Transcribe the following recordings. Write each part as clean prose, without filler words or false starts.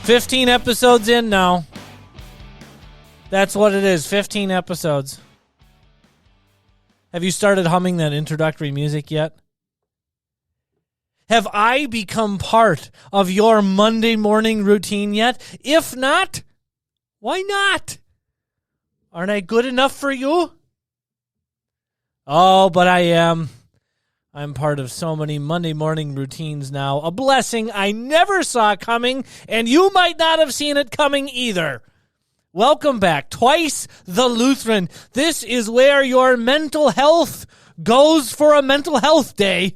15 episodes in now. That's what it is, 15 episodes. Have you started humming that introductory music yet? Have I become part of your Monday morning routine yet? If not, why not? Aren't I good enough for you? Oh, but I am. I'm part of so many Monday morning routines now. A blessing I never saw coming, and you might not have seen it coming either. Welcome back. Twice the Lutheran. This is where your mental health goes for a mental health day.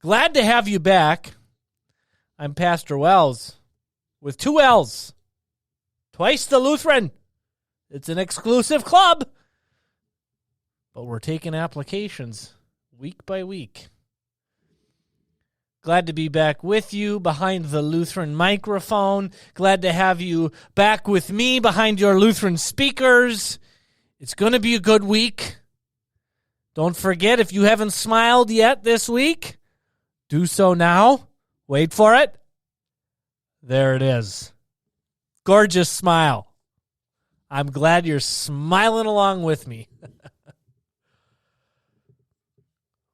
Glad to have you back. I'm Pastor Wells with 2 L's. Twice the Lutheran. It's an exclusive club, but we're taking applications week by week. Glad to be back with you behind the Lutheran microphone. Glad to have you back with me behind your Lutheran speakers. It's going to be a good week. Don't forget, if you haven't smiled yet this week, do so now. Wait for it. There it is. Gorgeous smile. I'm glad you're smiling along with me.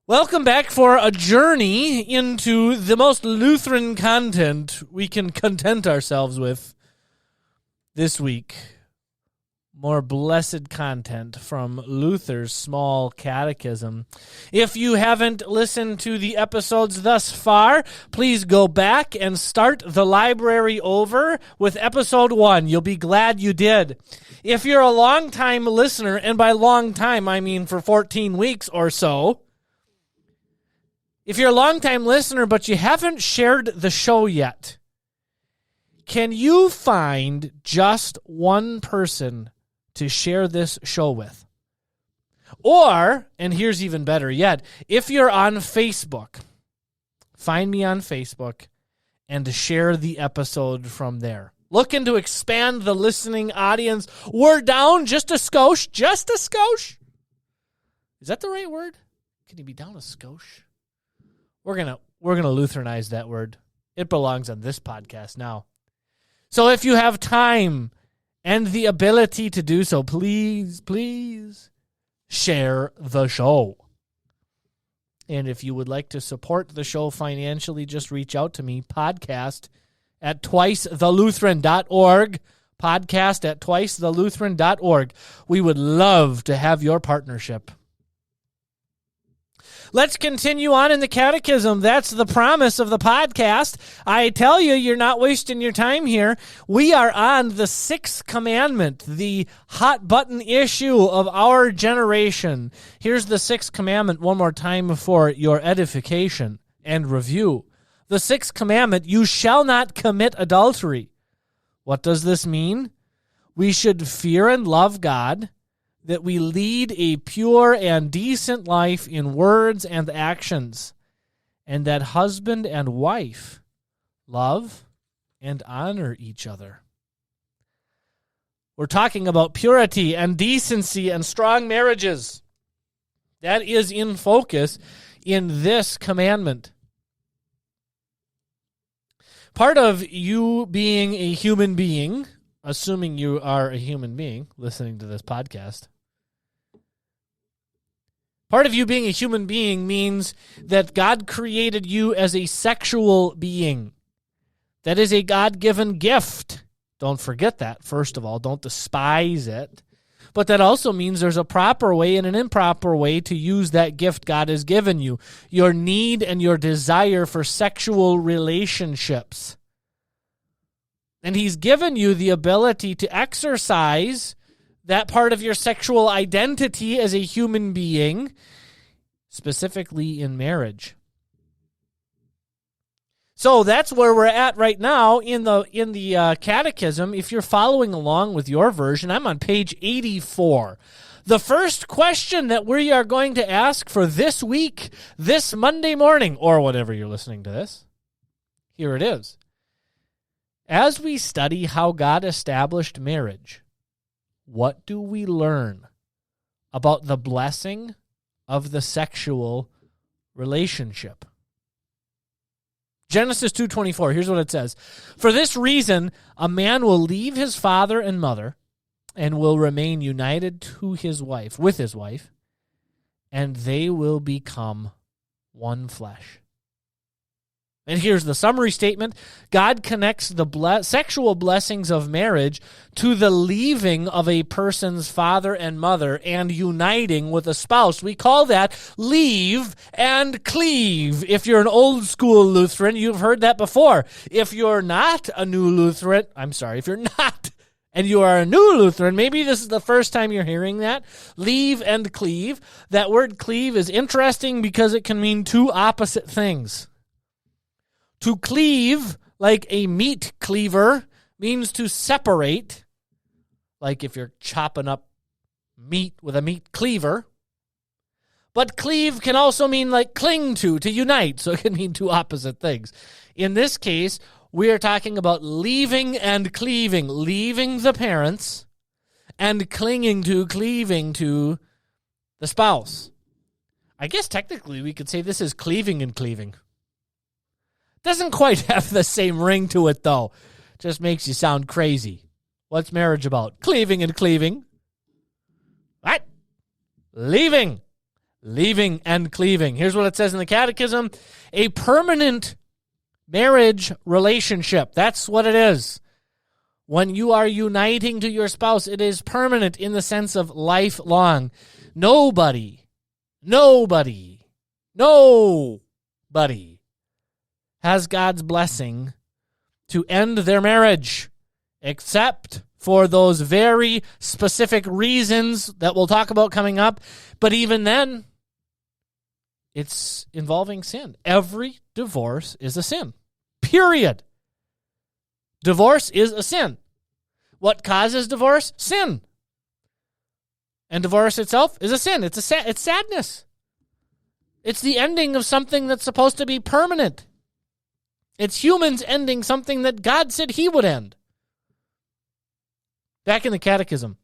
Welcome back for a journey into the most Lutheran content we can content ourselves with this week. More blessed content from Luther's Small Catechism. If you haven't listened to the episodes thus far, please go back and start the library over with episode 1. You'll be glad you did. If you're a long-time listener, and by long time I mean for 14 weeks or so, if you're a long-time listener but you haven't shared the show yet, can you find just one person to share this show with? Or, and here's even better yet, if you're on Facebook, find me on Facebook and share the episode from there. Looking to expand the listening audience. We're down just a skosh. Just a skosh. Is that the right word? Can you be down a skosh? We're gonna Lutheranize that word. It belongs on this podcast now. So if you have time and the ability to do so, please share the show. And if you would like to support the show financially, just reach out to me, podcast at twicethelutheran.org, podcast at twicethelutheran.org. We would love to have your partnership. Let's continue on in the catechism. That's the promise of the podcast. I tell you, you're not wasting your time here. We are on the Sixth Commandment, the hot button issue of our generation. Here's the Sixth Commandment one more time for your edification and review. The Sixth Commandment, you shall not commit adultery. What does this mean? We should fear and love God, that we lead a pure and decent life in words and actions, and that husband and wife love and honor each other. We're talking about purity and decency and strong marriages. That is in focus in this commandment. Part of you being a human being, assuming you are a human being listening to this podcast, part of you being a human being means that God created you as a sexual being. That is a God-given gift. Don't forget that, first of all. Don't despise it. But that also means there's a proper way and an improper way to use that gift God has given you. Your need and your desire for sexual relationships. And He's given you the ability to exercise that part of your sexual identity as a human being, specifically in marriage. So that's where we're at right now in the catechism. If you're following along with your version, I'm on page 84. The first question that we are going to ask for this week, this Monday morning, or whatever you're listening to this, here it is. As we study how God established marriage, what do we learn about the blessing of the sexual relationship? Genesis 2:24, here's what it says. For this reason, a man will leave his father and mother and will remain united to with his wife, and they will become one flesh. And here's the summary statement. God connects the sexual blessings of marriage to the leaving of a person's father and mother and uniting with a spouse. We call that leave and cleave. If you're an old school Lutheran, you've heard that before. If you're not a new Lutheran, if you're not, and you are a new Lutheran, maybe this is the first time you're hearing that. Leave and cleave. That word cleave is interesting because it can mean two opposite things. To cleave, like a meat cleaver, means to separate, like if you're chopping up meat with a meat cleaver. But cleave can also mean like cling to unite, so it can mean two opposite things. In this case, we are talking about leaving and cleaving, leaving the parents and cleaving to the spouse. I guess technically we could say this is cleaving and cleaving. Doesn't quite have the same ring to it, though. Just makes you sound crazy. What's marriage about? Cleaving and cleaving. What? Leaving. Leaving and cleaving. Here's what it says in the Catechism. A permanent marriage relationship. That's what it is. When you are uniting to your spouse, it is permanent in the sense of lifelong. Nobody has God's blessing to end their marriage, except for those very specific reasons that we'll talk about coming up. But even then, it's involving sin. Every divorce is a sin, period. Divorce is a sin. What causes divorce? Sin. And divorce itself is a sin. It's sadness. It's the ending of something that's supposed to be permanent. It's humans ending something that God said he would end. Back in the Catechism.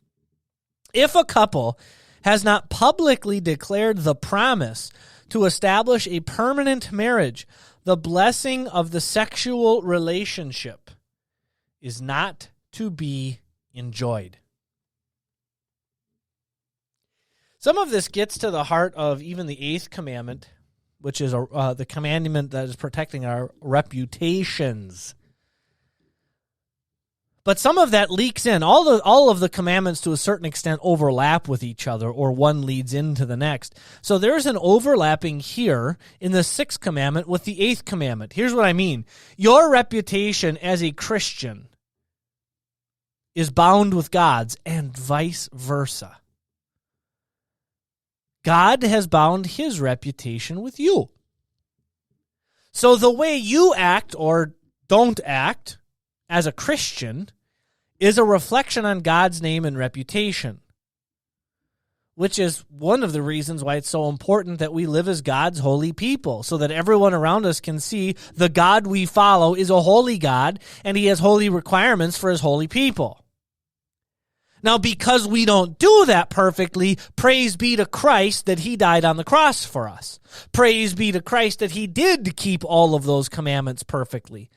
If a couple has not publicly declared the promise to establish a permanent marriage, the blessing of the sexual relationship is not to be enjoyed. Some of this gets to the heart of even the Eighth Commandment, which is the commandment that is protecting our reputations. But some of that leaks in. All of the commandments to a certain extent overlap with each other, or one leads into the next. So there's an overlapping here in the Sixth Commandment with the Eighth Commandment. Here's what I mean. Your reputation as a Christian is bound with God's, and vice versa. God has bound his reputation with you. So the way you act or don't act as a Christian is a reflection on God's name and reputation, which is one of the reasons why it's so important that we live as God's holy people, so that everyone around us can see the God we follow is a holy God, and he has holy requirements for his holy people. Now, because we don't do that perfectly, praise be to Christ that he died on the cross for us. Praise be to Christ that he did keep all of those commandments perfectly.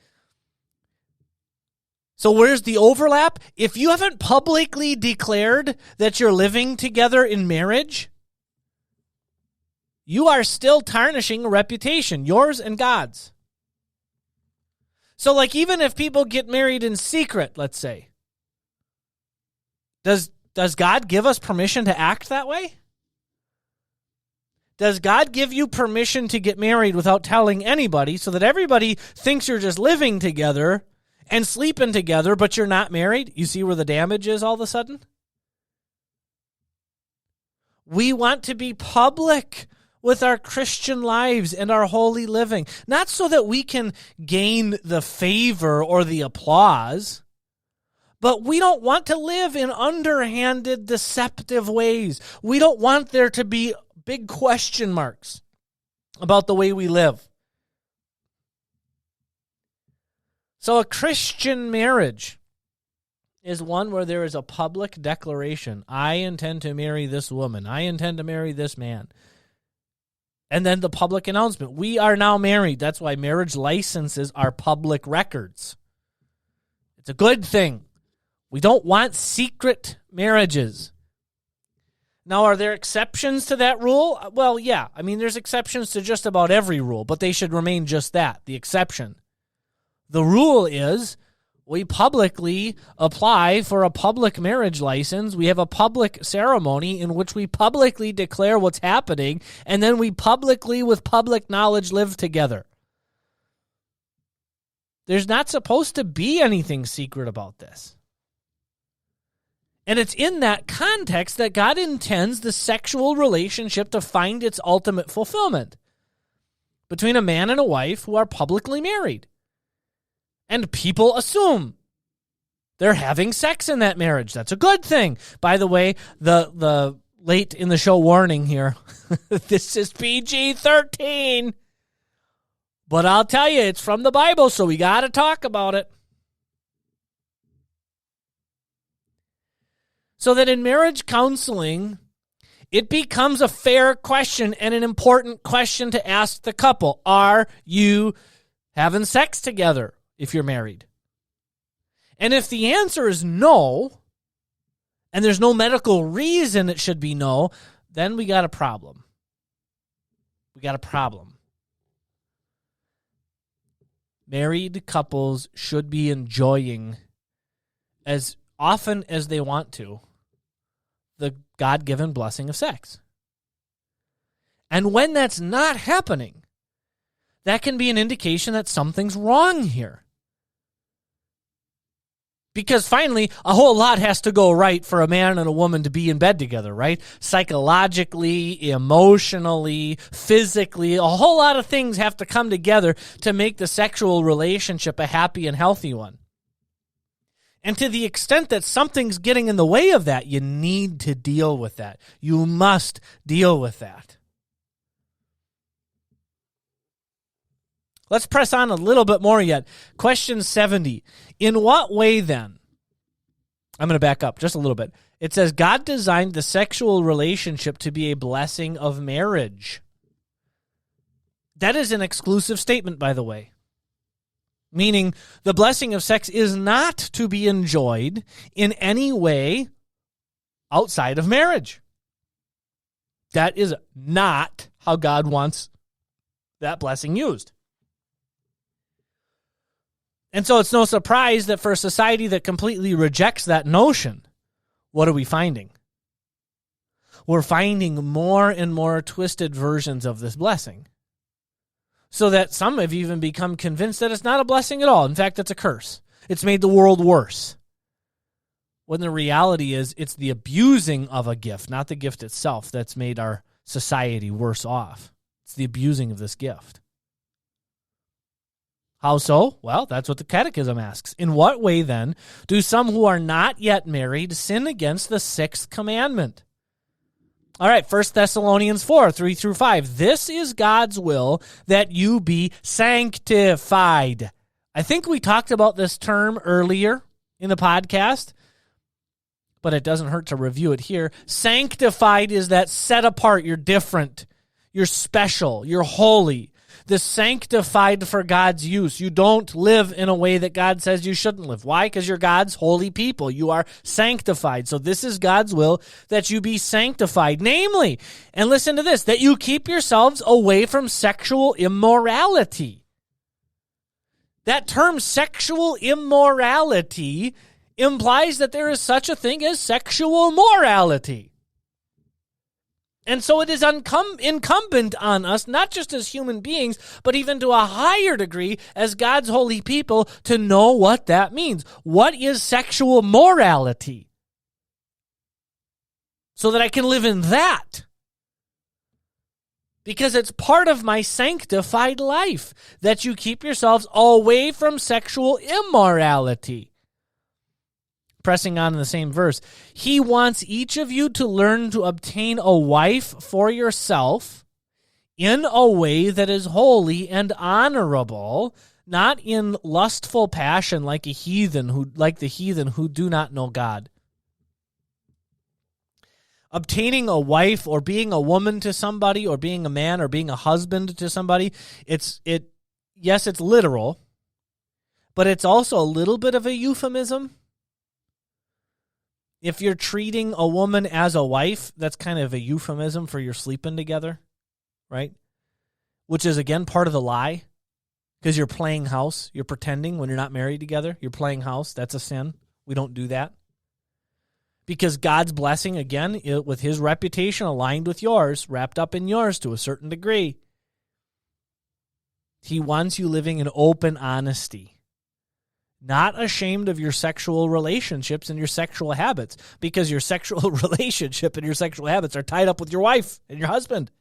So where's the overlap? If you haven't publicly declared that you're living together in marriage, you are still tarnishing a reputation, yours and God's. So even if people get married in secret, let's say, Does God give us permission to act that way? Does God give you permission to get married without telling anybody so that everybody thinks you're just living together and sleeping together, but you're not married? You see where the damage is all of a sudden? We want to be public with our Christian lives and our holy living, not so that we can gain the favor or the applause, but we don't want to live in underhanded, deceptive ways. We don't want there to be big question marks about the way we live. So a Christian marriage is one where there is a public declaration. I intend to marry this woman. I intend to marry this man. And then the public announcement. We are now married. That's why marriage licenses are public records. It's a good thing. We don't want secret marriages. Now, are there exceptions to that rule? Well, yeah. I mean, there's exceptions to just about every rule, but they should remain just that, the exception. The rule is we publicly apply for a public marriage license. We have a public ceremony in which we publicly declare what's happening, and then we publicly, with public knowledge, live together. There's not supposed to be anything secret about this. And it's in that context that God intends the sexual relationship to find its ultimate fulfillment between a man and a wife who are publicly married. And people assume they're having sex in that marriage. That's a good thing. By the way, the late in the show warning here, this is PG-13. But I'll tell you, it's from the Bible, so we got to talk about it. So that in marriage counseling, it becomes a fair question and an important question to ask the couple. Are you having sex together if you're married? And if the answer is no, and there's no medical reason it should be no, then we got a problem. We got a problem. Married couples should be enjoying, as often as they want to, the God-given blessing of sex. And when that's not happening, that can be an indication that something's wrong here. Because finally, a whole lot has to go right for a man and a woman to be in bed together, right? Psychologically, emotionally, physically, a whole lot of things have to come together to make the sexual relationship a happy and healthy one. And to the extent that something's getting in the way of that, you need to deal with that. You must deal with that. Let's press on a little bit more yet. Question 70. In what way then? I'm going to back up just a little bit. It says, God designed the sexual relationship to be a blessing of marriage. That is an exclusive statement, by the way. Meaning the blessing of sex is not to be enjoyed in any way outside of marriage. That is not how God wants that blessing used. And so it's no surprise that for a society that completely rejects that notion, what are we finding? We're finding more and more twisted versions of this blessing. So that some have even become convinced that it's not a blessing at all. In fact, it's a curse. It's made the world worse. When the reality is, it's the abusing of a gift, not the gift itself, that's made our society worse off. It's the abusing of this gift. How so? Well, that's what the Catechism asks. In what way, then, do some who are not yet married sin against the Sixth Commandment? All right, 1 Thessalonians 4, 3 through 5. This is God's will, that you be sanctified. I think we talked about this term earlier in the podcast, but it doesn't hurt to review it here. Sanctified is that set apart, you're different, you're special, you're holy. The sanctified for God's use. You don't live in a way that God says you shouldn't live. Why? Because you're God's holy people. You are sanctified. So this is God's will, that you be sanctified. Namely, and listen to this, that you keep yourselves away from sexual immorality. That term sexual immorality implies that there is such a thing as sexual morality. And so it is incumbent on us, not just as human beings, but even to a higher degree as God's holy people, to know what that means. What is sexual morality? So that I can live in that. Because it's part of my sanctified life, that you keep yourselves away from sexual immorality. Pressing on in the same verse, he wants each of you to learn to obtain a wife for yourself in a way that is holy and honorable, not in lustful passion like the heathen who do not know God. Obtaining a wife or being a woman to somebody or being a man or being a husband to somebody, yes, it's literal, but it's also a little bit of a euphemism. If you're treating a woman as a wife, that's kind of a euphemism for you're sleeping together, right? Which is, again, part of the lie, because you're playing house. You're pretending when you're not married together. You're playing house. That's a sin. We don't do that. Because God's blessing, again, with his reputation aligned with yours, wrapped up in yours to a certain degree, he wants you living in open honesty, not ashamed of your sexual relationships and your sexual habits, because your sexual relationship and your sexual habits are tied up with your wife and your husband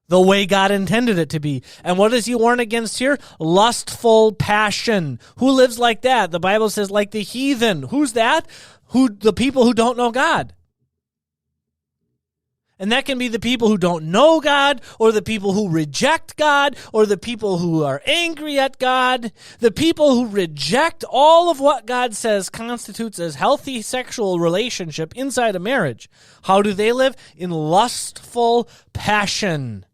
the way God intended it to be. And what does he warn against here? Lustful passion. Who lives like that? The Bible says like the heathen. Who's that? The people who don't know God. And that can be the people who don't know God, or the people who reject God, or the people who are angry at God. The people who reject all of what God says constitutes as healthy sexual relationship inside a marriage. How do they live? In lustful passion.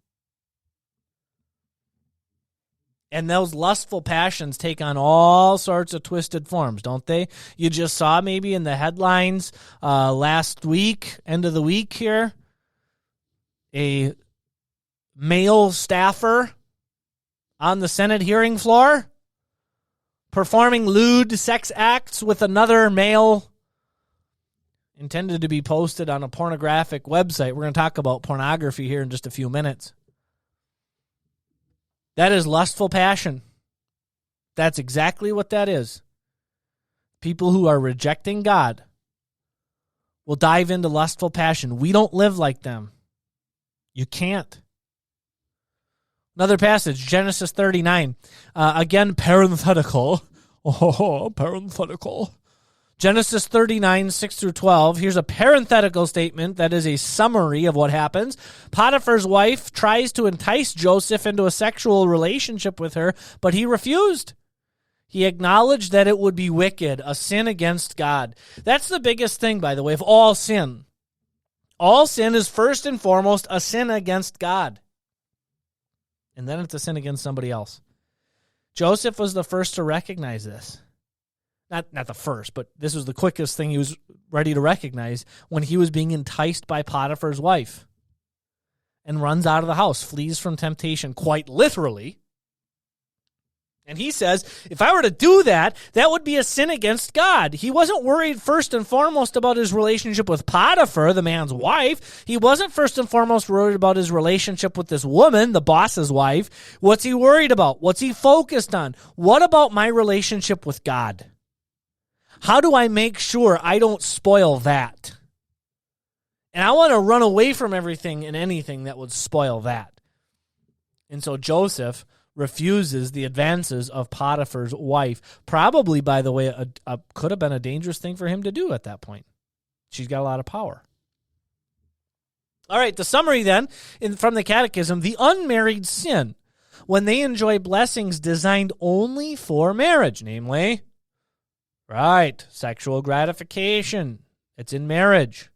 And those lustful passions take on all sorts of twisted forms, don't they? You just saw maybe in the headlines last week, end of the week here, a male staffer on the Senate hearing floor performing lewd sex acts with another male, intended to be posted on a pornographic website. We're going to talk about pornography here in just a few minutes. That is lustful passion. That's exactly what that is. People who are rejecting God will dive into lustful passion. We don't live like them. You can't. Another passage, Genesis 39. Again, parenthetical. Oh, parenthetical. Genesis 39, 6 through 12. Here's a parenthetical statement that is a summary of what happens. Potiphar's wife tries to entice Joseph into a sexual relationship with her, but he refused. He acknowledged that it would be wicked, a sin against God. That's the biggest thing, by the way, of all sin. All sin is first and foremost a sin against God. And then it's a sin against somebody else. Joseph was the first to recognize this. Not the first, but this was the quickest thing he was ready to recognize when he was being enticed by Potiphar's wife and runs out of the house, flees from temptation, quite literally. And he says, if I were to do that, that would be a sin against God. He wasn't worried first and foremost about his relationship with Potiphar, the man's wife. He wasn't first and foremost worried about his relationship with this woman, the boss's wife. What's he worried about? What's he focused on? What about my relationship with God? How do I make sure I don't spoil that? And I want to run away from everything and anything that would spoil that. And so Joseph refuses the advances of Potiphar's wife. Probably, by the way, could have been a dangerous thing for him to do at that point. She's got a lot of power. All right, the summary then from the Catechism, the unmarried sin when they enjoy blessings designed only for marriage, namely, right, sexual gratification. It's in marriage.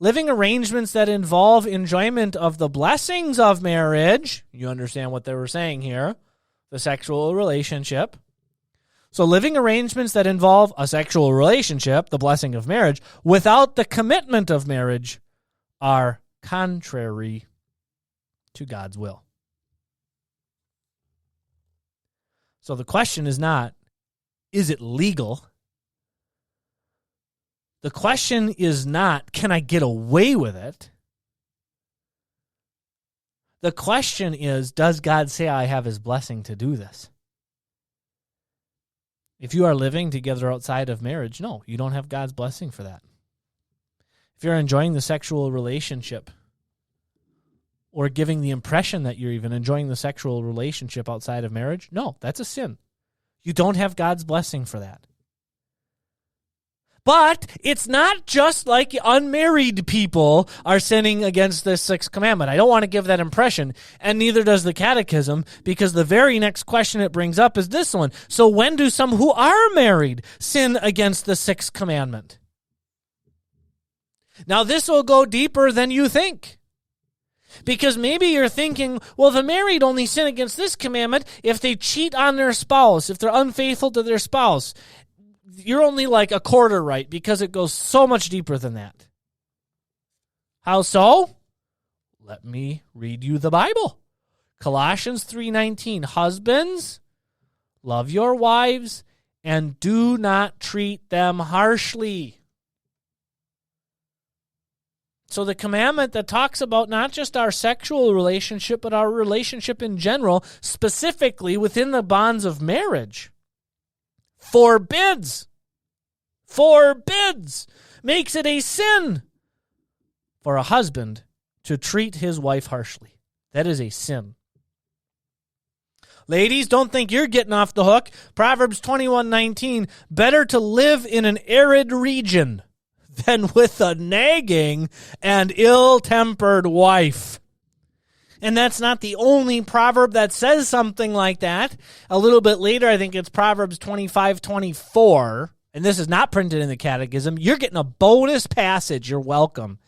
Living arrangements that involve enjoyment of the blessings of marriage. You understand what they were saying here. The sexual relationship. So living arrangements that involve a sexual relationship, the blessing of marriage, without the commitment of marriage are contrary to God's will. So the question is not, is it legal? The question is not, can I get away with it? The question is, does God say I have his blessing to do this? If you are living together outside of marriage, no, you don't have God's blessing for that. If you're enjoying the sexual relationship or giving the impression that you're even enjoying the sexual relationship outside of marriage, no, that's a sin. You don't have God's blessing for that. But it's not just like unmarried people are sinning against the Sixth Commandment. I don't want to give that impression, and neither does the Catechism, because the very next question it brings up is this one. So when do some who are married sin against the Sixth Commandment? Now, this will go deeper than you think. Because maybe you're thinking, well, the married only sin against this commandment if they cheat on their spouse, if they're unfaithful to their spouse. You're only like a quarter right, because it goes so much deeper than that. How so? Let me read you the Bible. Colossians 3:19, husbands, love your wives and do not treat them harshly. So the commandment that talks about not just our sexual relationship, but our relationship in general, specifically within the bonds of marriage, forbids, makes it a sin for a husband to treat his wife harshly. That is a sin. Ladies, don't think you're getting off the hook. Proverbs 21:19, better to live in an arid region than with a nagging and ill-tempered wife. And that's not the only proverb that says something like that. A little bit later, I think it's Proverbs 25:24, and this is not printed in the catechism. You're getting a bonus passage. You're welcome.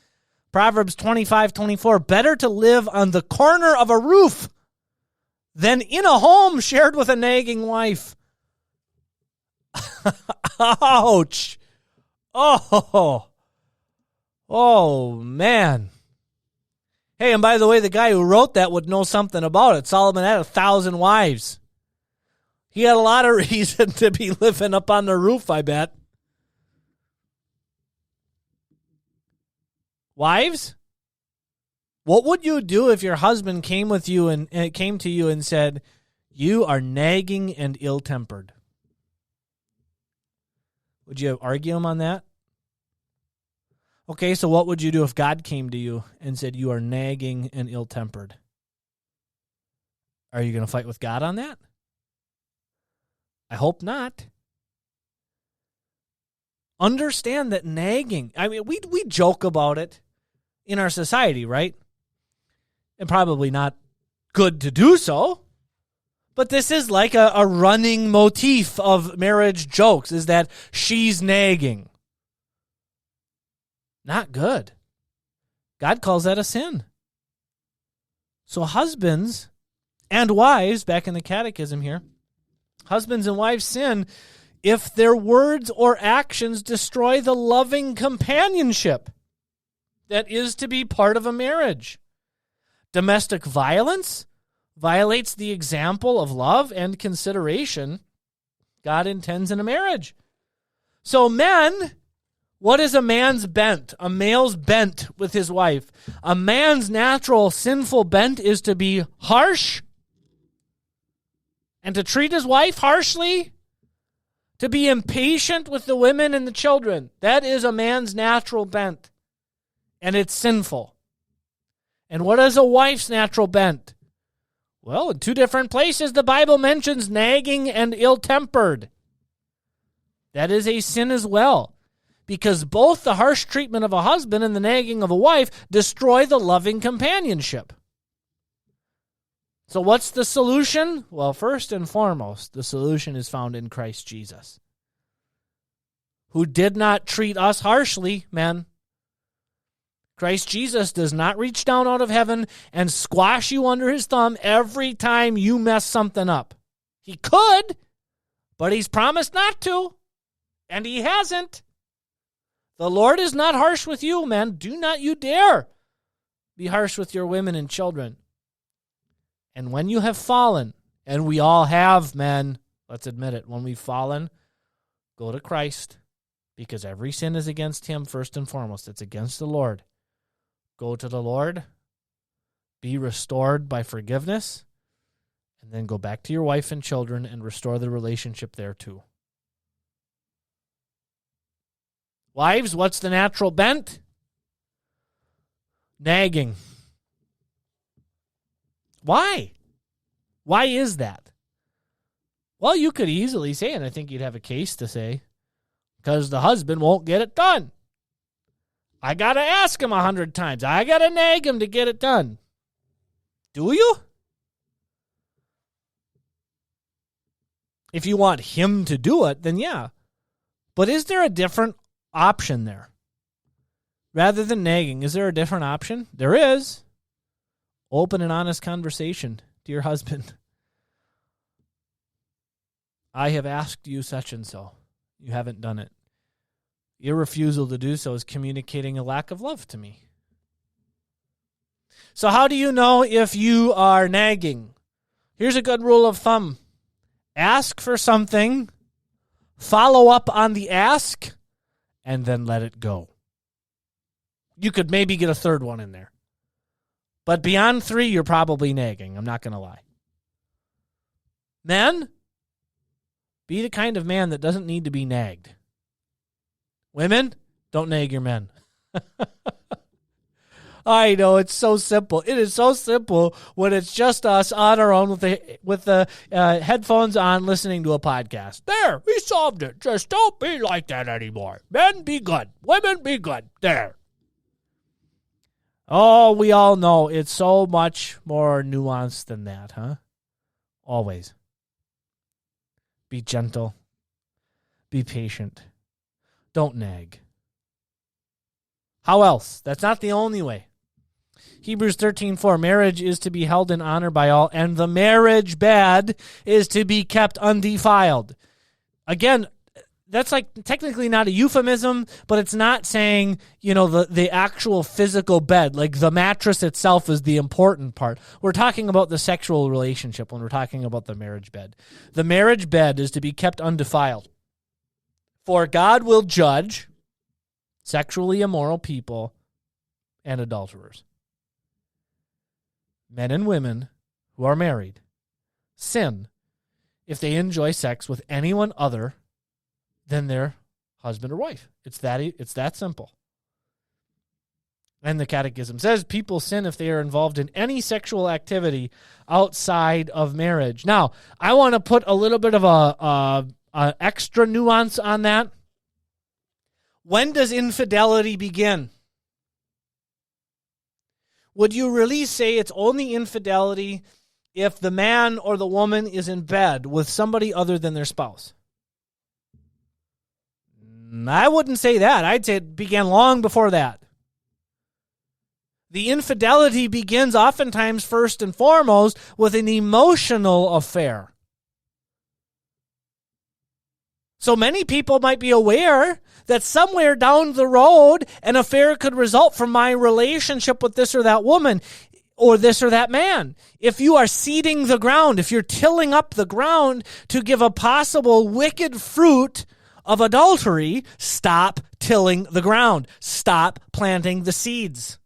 Proverbs 25:24, better to live on the corner of a roof than in a home shared with a nagging wife. Ouch. Oh, man. Hey, and by the way, the guy who wrote that would know something about it. Solomon had 1,000 wives. He had a lot of reason to be living up on the roof, I bet. Wives, what would you do if your husband came to you and said, you are nagging and ill-tempered? Would you argue him on that? Okay, so what would you do if God came to you and said you are nagging and ill-tempered? Are you going to fight with God on that? I hope not. Understand that nagging, I mean, we joke about it in our society, right? And probably not good to do so. But this is like a running motif of marriage jokes, is that she's nagging. Not good. God calls that a sin. So husbands and wives, back in the catechism here, husbands and wives sin if their words or actions destroy the loving companionship that is to be part of a marriage. Domestic violence violates the example of love and consideration God intends in a marriage. So men, what is a man's bent? A male's bent with his wife. A man's natural sinful bent is to be harsh and to treat his wife harshly, to be impatient with the women and the children. That is a man's natural bent, and it's sinful. And what is a wife's natural bent? Well, in two different places, the Bible mentions nagging and ill-tempered. That is a sin as well, because both the harsh treatment of a husband and the nagging of a wife destroy the loving companionship. So what's the solution? Well, first and foremost, the solution is found in Christ Jesus, who did not treat us harshly, men. Christ Jesus does not reach down out of heaven and squash you under his thumb every time you mess something up. He could, but he's promised not to, and he hasn't. The Lord is not harsh with you, men. Do not you dare be harsh with your women and children. And when you have fallen, and we all have, men, let's admit it, when we've fallen, go to Christ, because every sin is against him first and foremost. It's against the Lord. Go to the Lord, be restored by forgiveness, and then go back to your wife and children and restore the relationship there too. Wives, what's the natural bent? Nagging. Why? Why is that? Well, you could easily say, and I think you'd have a case to say, because the husband won't get it done. I got to ask him 100 times. I got to nag him to get it done. Do you? If you want him to do it, then yeah. But is there a different option there? Rather than nagging, is there a different option? There is. Open and honest conversation to your husband. I have asked you such and so. You haven't done it. Your refusal to do so is communicating a lack of love to me. So how do you know if you are nagging? Here's a good rule of thumb. Ask for something, follow up on the ask, and then let it go. You could maybe get a third one in there. But beyond 3, you're probably nagging. I'm not going to lie. Men, be the kind of man that doesn't need to be nagged. Women, don't nag your men. I know, it's so simple. It is so simple when it's just us on our own with the headphones on listening to a podcast. There, we solved it. Just don't be like that anymore. Men, be good. Women, be good. There. Oh, we all know it's so much more nuanced than that, huh? Always. Be gentle. Be patient. Don't nag. How else? That's not the only way. Hebrews 13:4, marriage is to be held in honor by all, and the marriage bed is to be kept undefiled. Again, that's like technically not a euphemism, but it's not saying, the actual physical bed, like the mattress itself is the important part. We're talking about the sexual relationship when we're talking about the marriage bed. The marriage bed is to be kept undefiled. For God will judge sexually immoral people and adulterers. Men and women who are married sin if they enjoy sex with anyone other than their husband or wife. It's that simple. And the Catechism says people sin if they are involved in any sexual activity outside of marriage. Now, I want to put a little bit of a extra nuance on that. When does infidelity begin? Would you really say it's only infidelity if the man or the woman is in bed with somebody other than their spouse? I wouldn't say that. I'd say it began long before that. The infidelity begins oftentimes first and foremost with an emotional affair. So many people might be aware that somewhere down the road, an affair could result from my relationship with this or that woman or this or that man. If you are seeding the ground, if you're tilling up the ground to give a possible wicked fruit of adultery, stop tilling the ground. Stop planting the seeds.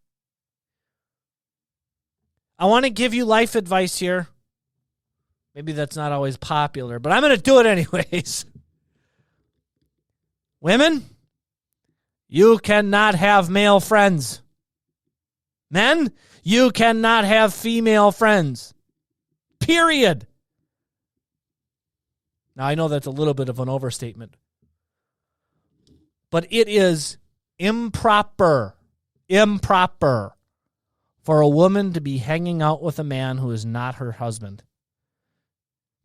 I want to give you life advice here. Maybe that's not always popular, but I'm going to do it anyways. Women, you cannot have male friends. Men, you cannot have female friends. Period. Now, I know that's a little bit of an overstatement, but it is improper for a woman to be hanging out with a man who is not her husband.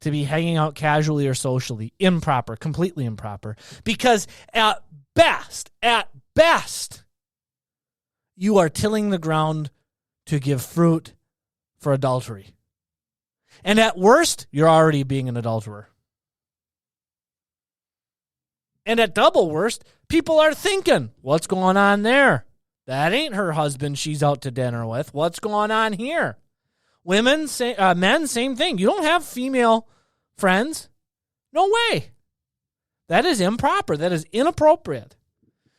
To be hanging out casually or socially. Improper, completely improper. Because at best, you are tilling the ground to give fruit for adultery. And at worst, you're already being an adulterer. And at double worst, people are thinking, what's going on there? That ain't her husband she's out to dinner with. What's going on here? Men, same thing. You don't have female friends. No way. That is improper. That is inappropriate.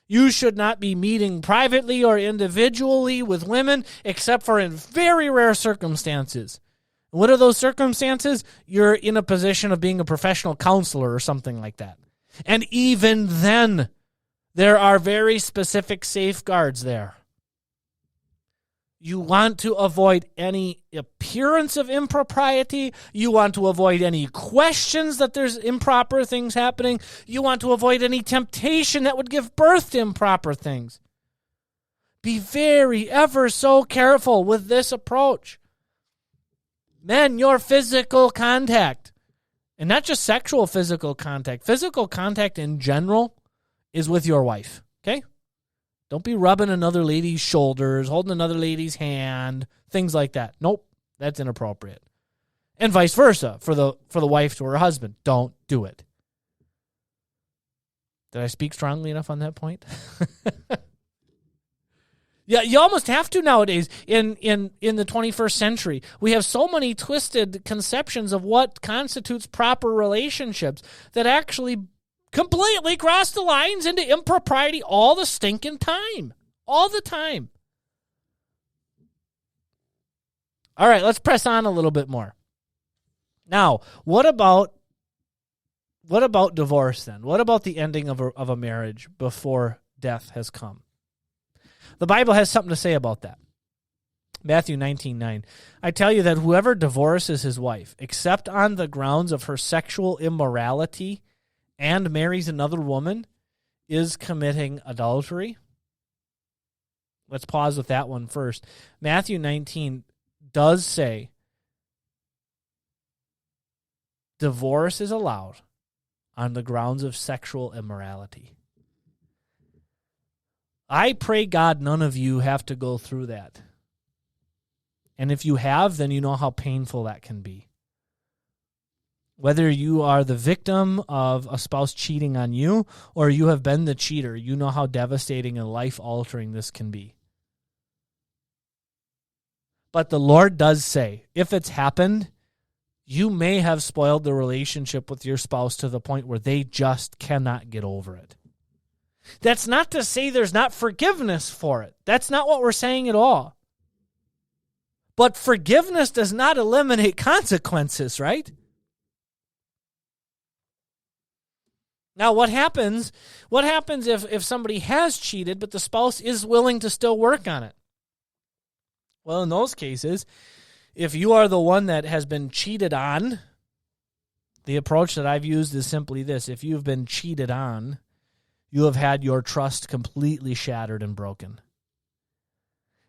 You should not be meeting privately or individually with women except for in very rare circumstances. What are those circumstances? You're in a position of being a professional counselor or something like that. And even then, there are very specific safeguards there. You want to avoid any appearance of impropriety. You want to avoid any questions that there's improper things happening. You want to avoid any temptation that would give birth to improper things. Be very, ever so careful with this approach. Men, your physical contact, and not just sexual physical contact in general, is with your wife, okay? Don't be rubbing another lady's shoulders, holding another lady's hand, things like that. Nope, that's inappropriate. And vice versa for the wife to her husband. Don't do it. Did I speak strongly enough on that point? Yeah, you almost have to nowadays in the 21st century. We have so many twisted conceptions of what constitutes proper relationships that actually completely cross the lines into impropriety all the stinking time. All the time. All right, let's press on a little bit more. Now, what about divorce then? What about the ending of a marriage before death has come? The Bible has something to say about that. Matthew 19:9. I tell you that whoever divorces his wife, except on the grounds of her sexual immorality, and marries another woman, is committing adultery. Let's pause with that one first. Matthew 19 does say divorce is allowed on the grounds of sexual immorality. I pray God none of you have to go through that. And if you have, then you know how painful that can be. Whether you are the victim of a spouse cheating on you or you have been the cheater, you know how devastating and life-altering this can be. But the Lord does say, if it's happened, you may have spoiled the relationship with your spouse to the point where they just cannot get over it. That's not to say there's not forgiveness for it. That's not what we're saying at all. But forgiveness does not eliminate consequences, right? Now, what happens if somebody has cheated, but the spouse is willing to still work on it? Well, in those cases, if you are the one that has been cheated on, the approach that I've used is simply this. If you've been cheated on, you have had your trust completely shattered and broken.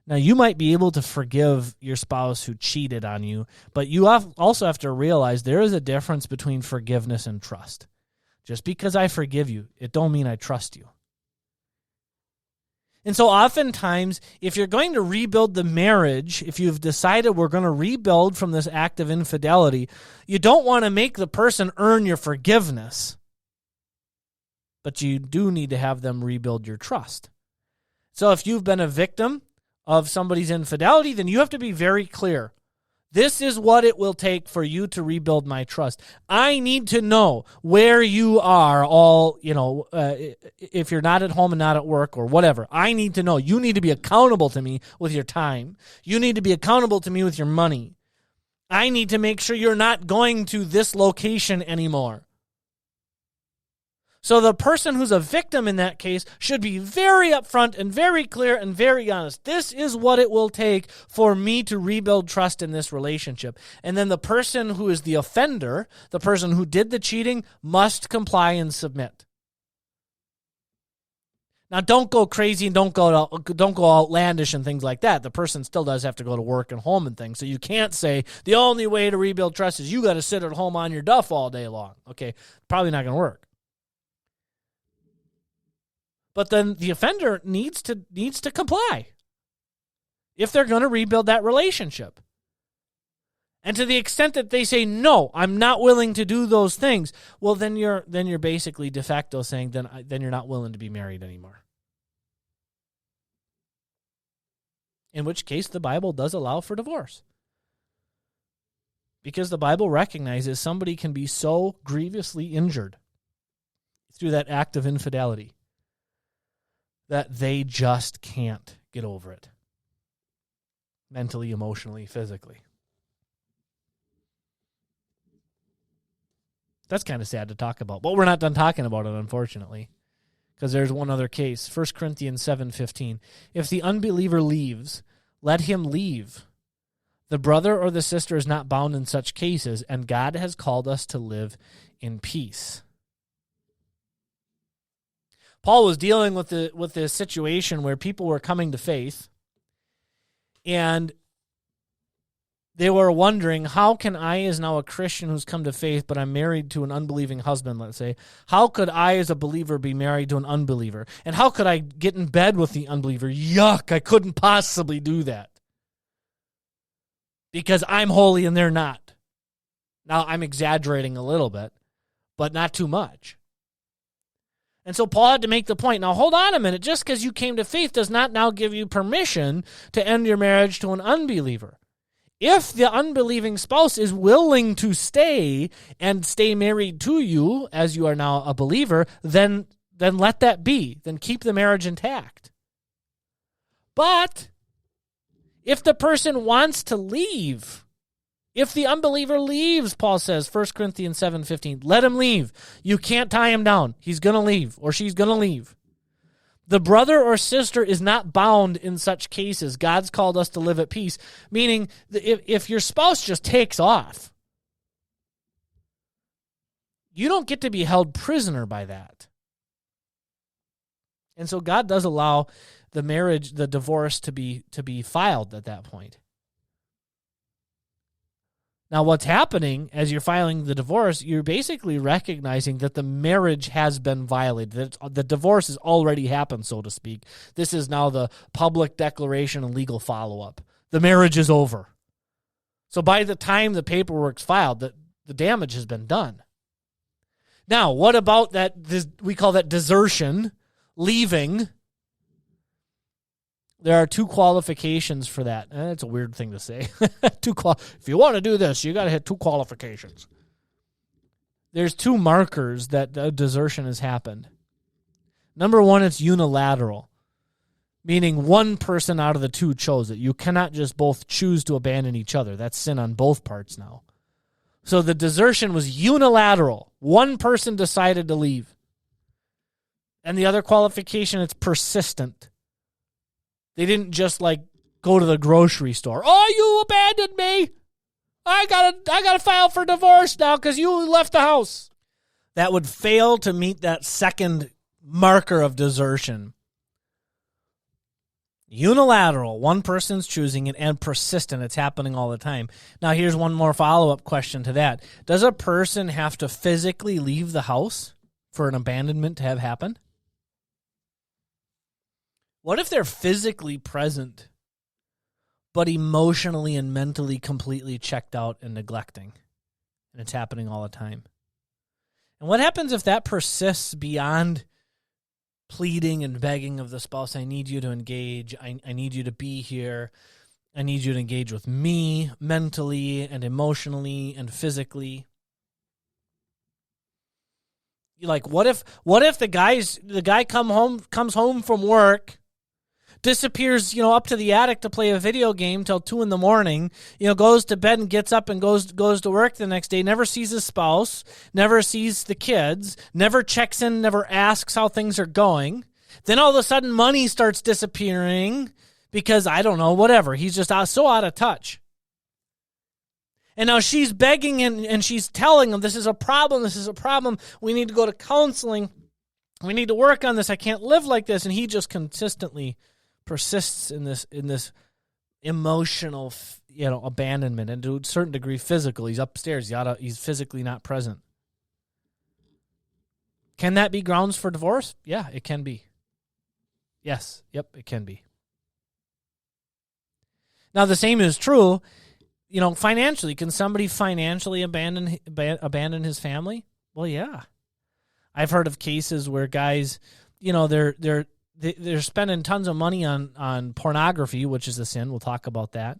Now, you might be able to forgive your spouse who cheated on you, but you also have to realize there is a difference between forgiveness and trust. Just because I forgive you, it don't mean I trust you. And so oftentimes, if you're going to rebuild the marriage, if you've decided we're going to rebuild from this act of infidelity, you don't want to make the person earn your forgiveness. But you do need to have them rebuild your trust. So if you've been a victim of somebody's infidelity, then you have to be very clear. This is what it will take for you to rebuild my trust. I need to know where you are if you're not at home and not at work or whatever. I need to know. You need to be accountable to me with your time. You need to be accountable to me with your money. I need to make sure you're not going to this location anymore. So the person who's a victim in that case should be very upfront and very clear and very honest. This is what it will take for me to rebuild trust in this relationship. And then the person who is the offender, the person who did the cheating, must comply and submit. Now, don't go crazy and don't go outlandish and things like that. The person still does have to go to work and home and things. So you can't say the only way to rebuild trust is you got to sit at home on your duff all day long. Okay, probably not going to work. But then the offender needs to comply if they're going to rebuild that relationship. And to the extent that they say, no, I'm not willing to do those things, well, then you're basically de facto saying then you're not willing to be married anymore. In which case, the Bible does allow for divorce. Because the Bible recognizes somebody can be so grievously injured through that act of infidelity that they just can't get over it. Mentally, emotionally, physically. That's kind of sad to talk about. But we're not done talking about it, unfortunately. Because there's one other case. 1 Corinthians 7:15. If the unbeliever leaves, let him leave. The brother or the sister is not bound in such cases, and God has called us to live in peace. Paul was dealing with this situation where people were coming to faith, and They were wondering, how can I, as now a Christian who's come to faith, but I'm married to an unbelieving husband, let's say, how could I, as a believer, be married to an unbeliever? And how could I get in bed with the unbeliever? Yuck, I couldn't possibly do that. Because I'm holy and they're not. Now, I'm exaggerating a little bit, but not too much. And so Paul had to make the point, now hold on a minute, just because you came to faith does not now give you permission to end your marriage to an unbeliever. If the unbelieving spouse is willing to stay and stay married to you as you are now a believer, then let that be. Then keep the marriage intact. But if the person wants to leave, if the unbeliever leaves, Paul says, 1 Corinthians 7:15, let him leave. You can't tie him down. He's going to leave or she's going to leave. The brother or sister is not bound in such cases. God's called us to live at peace, meaning if your spouse just takes off, you don't get to be held prisoner by that. And so God does allow the divorce to be filed at that point. Now, what's happening as you're filing the divorce, you're basically recognizing that the marriage has been violated, that the divorce has already happened, so to speak. This is now the public declaration and legal follow-up. The marriage is over. So by the time the paperwork's filed, the damage has been done. Now, what about that? We call that desertion, leaving. There are two qualifications for that. It's a weird thing to say. If you want to do this, you got to hit two qualifications. There's two markers that a desertion has happened. Number one, it's unilateral, meaning one person out of the two chose it. You cannot just both choose to abandon each other. That's sin on both parts now. So the desertion was unilateral. One person decided to leave. And the other qualification, it's persistent. They didn't just go to the grocery store. Oh, you abandoned me. I gotta file for divorce now because you left the house. That would fail to meet that second marker of desertion. Unilateral, one person's choosing it, and persistent, it's happening all the time. Now here's one more follow-up question to that. Does a person have to physically leave the house for an abandonment to have happen? What if they're physically present, but emotionally and mentally completely checked out and neglecting? And it's happening all the time. And what happens if that persists beyond pleading and begging of the spouse? I need you to engage. I need you to be here. I need you to engage with me mentally and emotionally and physically. What if the guy comes home from work, disappears, up to the attic to play a video game till 2 a.m, goes to bed and gets up and goes to work the next day, never sees his spouse, never sees the kids, never checks in, never asks how things are going. Then all of a sudden money starts disappearing because, I don't know, whatever. He's just so out of touch. And now she's begging and she's telling him, this is a problem. We need to go to counseling. We need to work on this. I can't live like this. And he just consistently persists in this emotional, abandonment, and to a certain degree physical. He's upstairs. He's physically not present. Can that be grounds for divorce? Yeah, it can be. Yes, yep, it can be. Now the same is true, financially. Can somebody financially abandon his family? Well, yeah. I've heard of cases where guys, they're spending tons of money on pornography, which is a sin. We'll talk about that.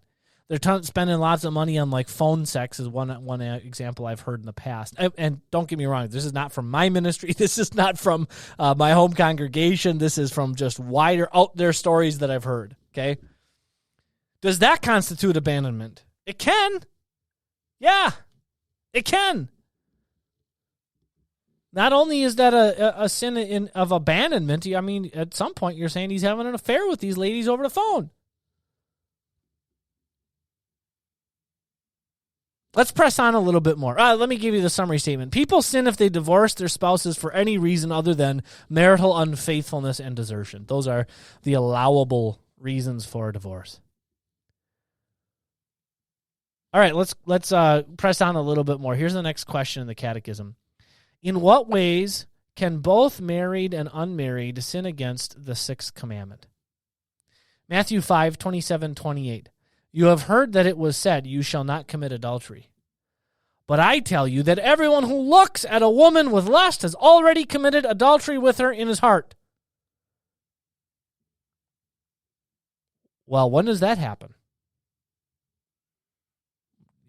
They're spending lots of money on phone sex is one example I've heard in the past. And don't get me wrong, this is not from my ministry. This is not from my home congregation. This is from just wider out there stories that I've heard. Okay, does that constitute abandonment? It can. Yeah, it can. Not only is that a sin of abandonment, at some point you're saying he's having an affair with these ladies over the phone. Let's press on a little bit more. Let me give you the summary statement. People sin if they divorce their spouses for any reason other than marital unfaithfulness and desertion. Those are the allowable reasons for a divorce. All right, let's press on a little bit more. Here's the next question in the catechism. In what ways can both married and unmarried sin against the sixth commandment? Matthew 5:27-28. You have heard that it was said, you shall not commit adultery. But I tell you that everyone who looks at a woman with lust has already committed adultery with her in his heart. Well, when does that happen?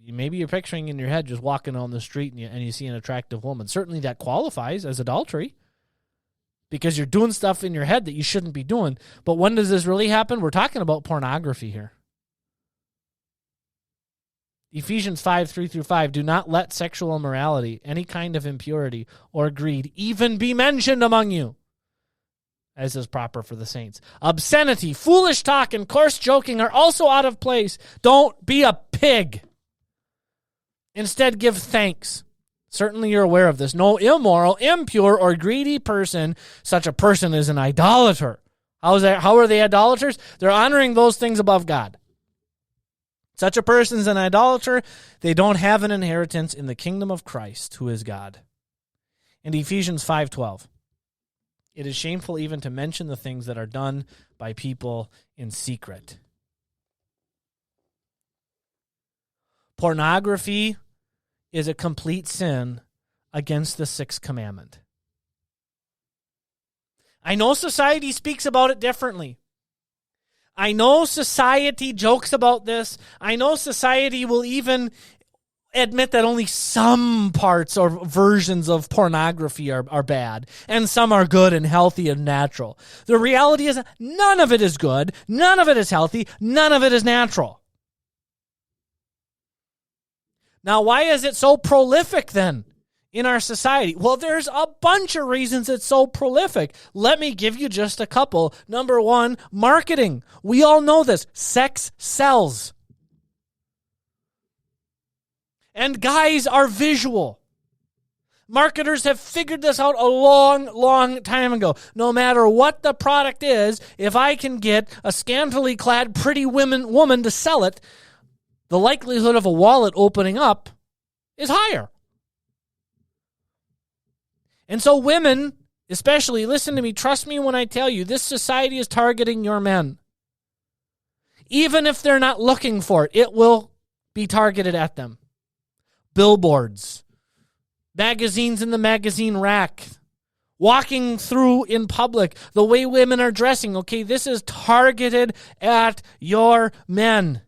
Maybe you're picturing in your head just walking on the street and you see an attractive woman. Certainly that qualifies as adultery because you're doing stuff in your head that you shouldn't be doing. But when does this really happen? We're talking about pornography here. Ephesians 5:3-5, do not let sexual immorality, any kind of impurity or greed even be mentioned among you, as is proper for the saints. Obscenity, foolish talk, and coarse joking are also out of place. Don't be a pig. Instead, give thanks. Certainly you're aware of this. No immoral, impure, or greedy person, such a person is an idolater. How are they idolaters? They're honoring those things above God. Such a person is an idolater. They don't have an inheritance in the kingdom of Christ, who is God. In Ephesians 5:12, it is shameful even to mention the things that are done by people in secret. Pornography is a complete sin against the sixth commandment. I know society speaks about it differently. I know society jokes about this. I know society will even admit that only some parts or versions of pornography are bad, and some are good and healthy and natural. The reality is none of it is good, none of it is healthy, none of it is natural. Now, why is it so prolific then in our society? Well, there's a bunch of reasons it's so prolific. Let me give you just a couple. Number one, marketing. We all know this. Sex sells. And guys are visual. Marketers have figured this out a long, long time ago. No matter what the product is, if I can get a scantily clad pretty woman to sell it, the likelihood of a wallet opening up is higher. And so women, especially, listen to me, trust me when I tell you, this society is targeting your men. Even if they're not looking for it, it will be targeted at them. Billboards, magazines in the magazine rack, walking through in public, the way women are dressing, okay, this is targeted at your men.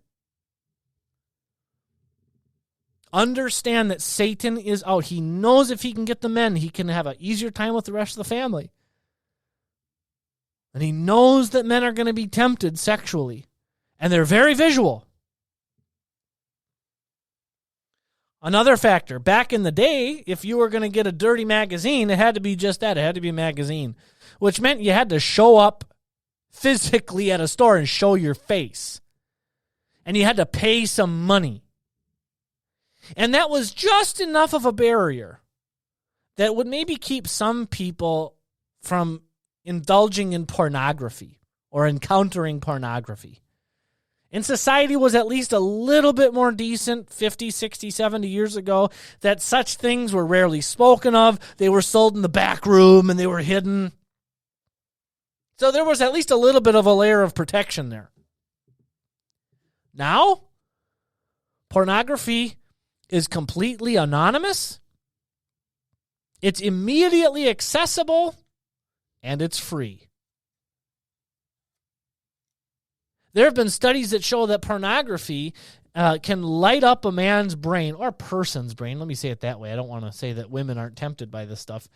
Understand that Satan is out. He knows if he can get the men, he can have an easier time with the rest of the family. And he knows that men are going to be tempted sexually. And they're very visual. Another factor, back in the day, if you were going to get a dirty magazine, it had to be just that. It had to be a magazine, which meant you had to show up physically at a store and show your face. And you had to pay some money. And that was just enough of a barrier that would maybe keep some people from indulging in pornography or encountering pornography. And society was at least a little bit more decent 50, 60, 70 years ago, that such things were rarely spoken of. They were sold in the back room and they were hidden. So there was at least a little bit of a layer of protection there. Now, pornography is completely anonymous, it's immediately accessible, and it's free. There have been studies that show that pornography can light up a man's brain, or a person's brain. Let me say it that way. I don't want to say that women aren't tempted by this stuff.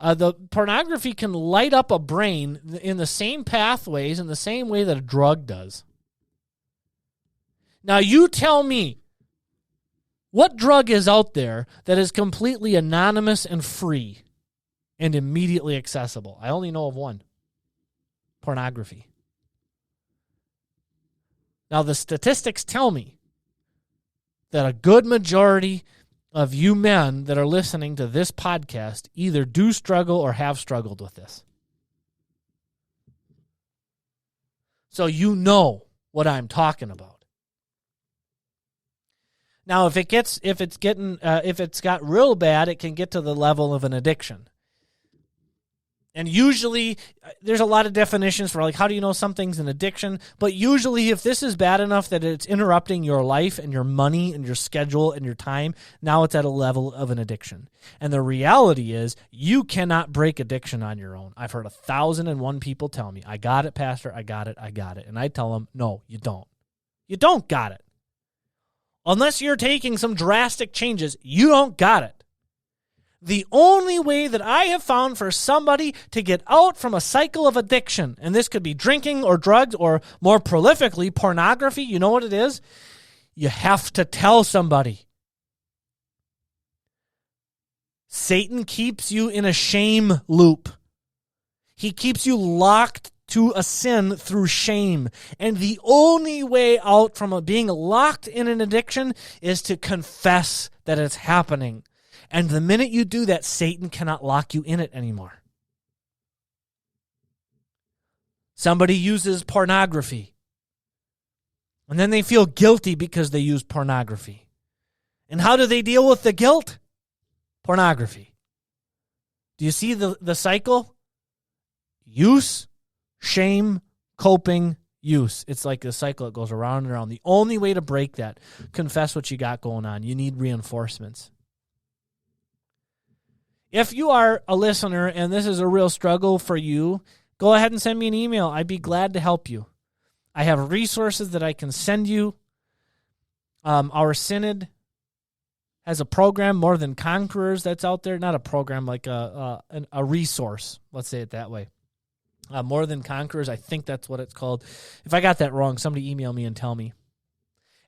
The pornography can light up a brain in the same pathways, in the same way that a drug does. Now, you tell me, what drug is out there that is completely anonymous and free and immediately accessible? I only know of one. Pornography. Now, the statistics tell me that a good majority of you men that are listening to this podcast either do struggle or have struggled with this. So you know what I'm talking about. Now, if it's got real bad, it can get to the level of an addiction. And usually, there's a lot of definitions for, like, how do you know something's an addiction? But usually, if this is bad enough that it's interrupting your life and your money and your schedule and your time, now it's at a level of an addiction. And the reality is, you cannot break addiction on your own. I've heard 1,001 people tell me, I got it, Pastor, I got it. And I tell them, no, you don't. You don't got it. Unless you're taking some drastic changes, you don't got it. The only way that I have found for somebody to get out from a cycle of addiction, and this could be drinking or drugs or more prolifically pornography, you know what it is? You have to tell somebody. Satan keeps you in a shame loop. He keeps you locked to a sin through shame. And the only way out from being locked in an addiction is to confess that it's happening. And the minute you do that, Satan cannot lock you in it anymore. Somebody uses pornography, and then they feel guilty because they use pornography. And how do they deal with the guilt? Pornography. Do you see the cycle? Use, shame, coping, use. It's like a cycle that goes around and around. The only way to break that, confess what you got going on. You need reinforcements. If you are a listener and this is a real struggle for you, go ahead and send me an email. I'd be glad to help you. I have resources that I can send you. Our synod has a program, More Than Conquerors, that's out there. Not a program, like a resource. Let's say it that way. More Than Conquerors, I think that's what it's called. If I got that wrong, somebody email me and tell me.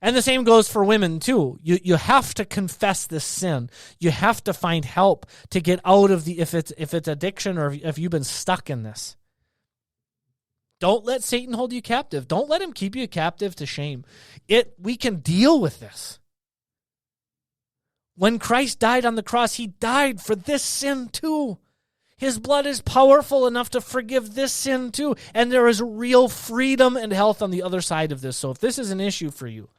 And the same goes for women, too. You have to confess this sin. You have to find help to get out of if it's addiction or if you've been stuck in this. Don't let Satan hold you captive. Don't let him keep you captive to shame. We can deal with this. When Christ died on the cross, he died for this sin, too. His blood is powerful enough to forgive this sin, too. And there is real freedom and health on the other side of this. So if this is an issue for you,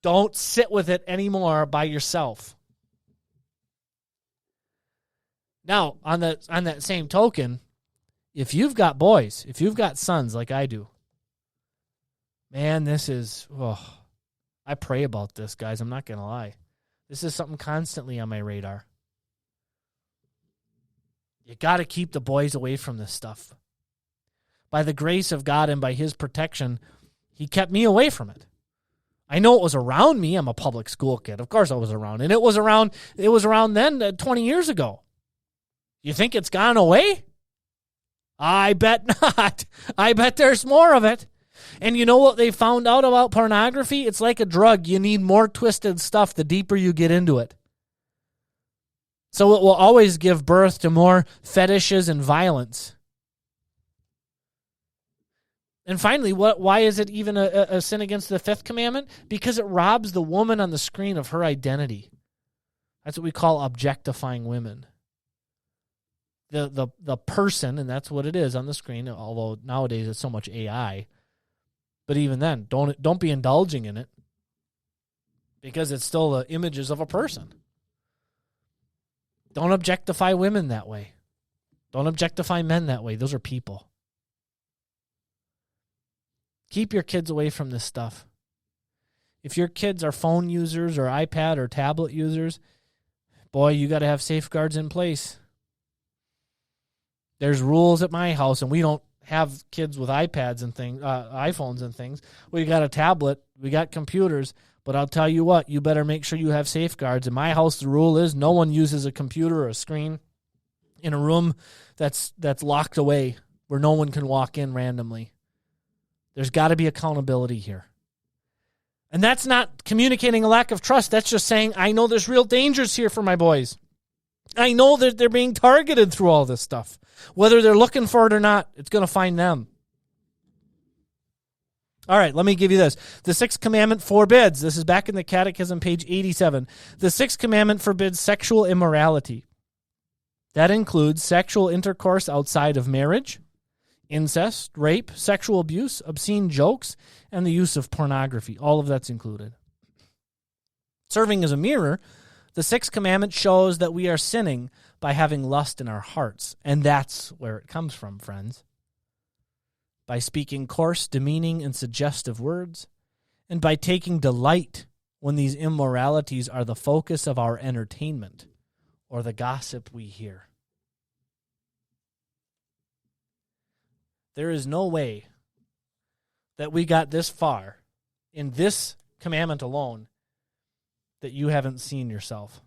don't sit with it anymore by yourself. Now, on that same token, if you've got boys, if you've got sons like I do, man, I pray about this, guys. I'm not going to lie. This is something constantly on my radar. You got to keep the boys away from this stuff. By the grace of God and by his protection, he kept me away from it. I know it was around me. I'm a public school kid. Of course I was around. And it was around then 20 years ago. You think it's gone away? I bet not. I bet there's more of it. And you know what they found out about pornography? It's like a drug. You need more twisted stuff the deeper you get into it. So it will always give birth to more fetishes and violence. And finally, why is it even a sin against the fifth commandment? Because it robs the woman on the screen of her identity. That's what we call objectifying women. The person, and that's what it is on the screen, although nowadays it's so much AI. But even then, don't be indulging in it because it's still the images of a person. Don't objectify women that way. Don't objectify men that way. Those are people. Keep your kids away from this stuff. If your kids are phone users or iPad or tablet users, boy, you got to have safeguards in place. There's rules at my house, and we don't have kids with iPads and things, iPhones and things. We got a tablet, we got computers, but I'll tell you what, you better make sure you have safeguards. In my house, the rule is no one uses a computer or a screen in a room that's locked away where no one can walk in randomly. There's got to be accountability here. And that's not communicating a lack of trust. That's just saying, I know there's real dangers here for my boys. I know that they're being targeted through all this stuff. Whether they're looking for it or not, it's going to find them. All right, let me give you this. The Sixth Commandment forbids, this is back in the Catechism, page 87. The Sixth Commandment forbids sexual immorality. That includes sexual intercourse outside of marriage, incest, rape, sexual abuse, obscene jokes, and the use of pornography. All of that's included. Serving as a mirror, the Sixth Commandment shows that we are sinning by having lust in our hearts. And that's where it comes from, friends. By speaking coarse, demeaning, and suggestive words, and by taking delight when these immoralities are the focus of our entertainment or the gossip we hear. There is no way that we got this far in this commandment alone that you haven't seen yourself.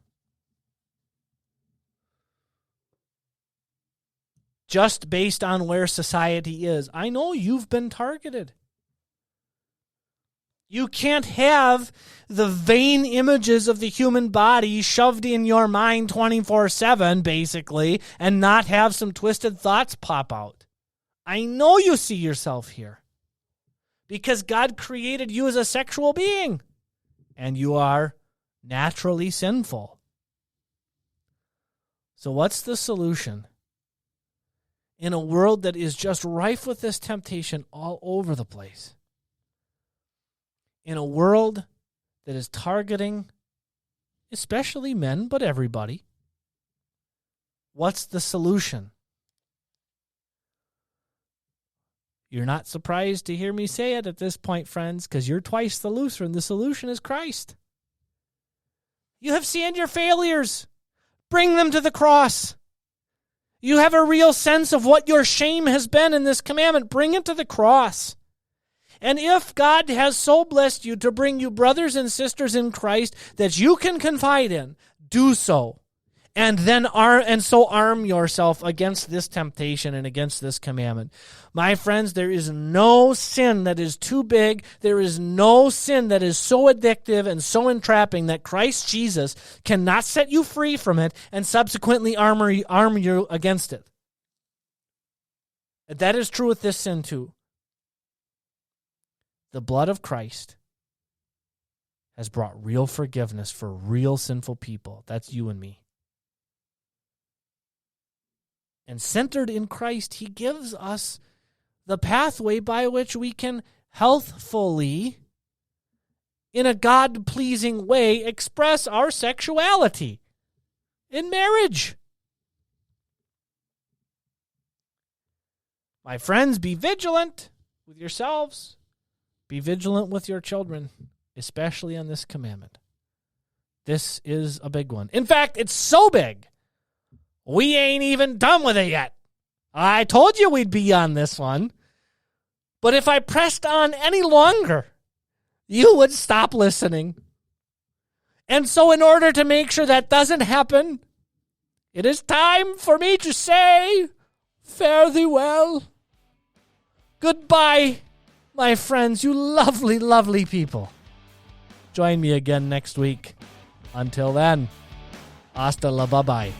Just based on where society is, I know you've been targeted. You can't have the vain images of the human body shoved in your mind 24/7, basically, and not have some twisted thoughts pop out. I know you see yourself here because God created you as a sexual being, and you are naturally sinful. So what's the solution? In a world that is just rife with this temptation all over the place, in a world that is targeting especially men, but everybody, what's the solution? You're not surprised to hear me say it at this point, friends, because you're twice the Lutheran. The solution is Christ. You have seen your failures. Bring them to the cross. You have a real sense of what your shame has been in this commandment. Bring it to the cross. And if God has so blessed you to bring you brothers and sisters in Christ that you can confide in, do so. And then arm yourself against this temptation and against this commandment. My friends, there is no sin that is too big. There is no sin that is so addictive and so entrapping that Christ Jesus cannot set you free from it and subsequently arm you against it. That is true with this sin too. The blood of Christ has brought real forgiveness for real sinful people. That's you and me. And centered in Christ, he gives us the pathway by which we can healthfully, in a God-pleasing way, express our sexuality in marriage. My friends, be vigilant with yourselves. Be vigilant with your children, especially on this commandment. This is a big one. In fact, it's so big, we ain't even done with it yet. I told you we'd be on this one. But if I pressed on any longer, you would stop listening. And so in order to make sure that doesn't happen, it is time for me to say, fare thee well. Goodbye, my friends, you lovely, lovely people. Join me again next week. Until then, hasta la bye-bye.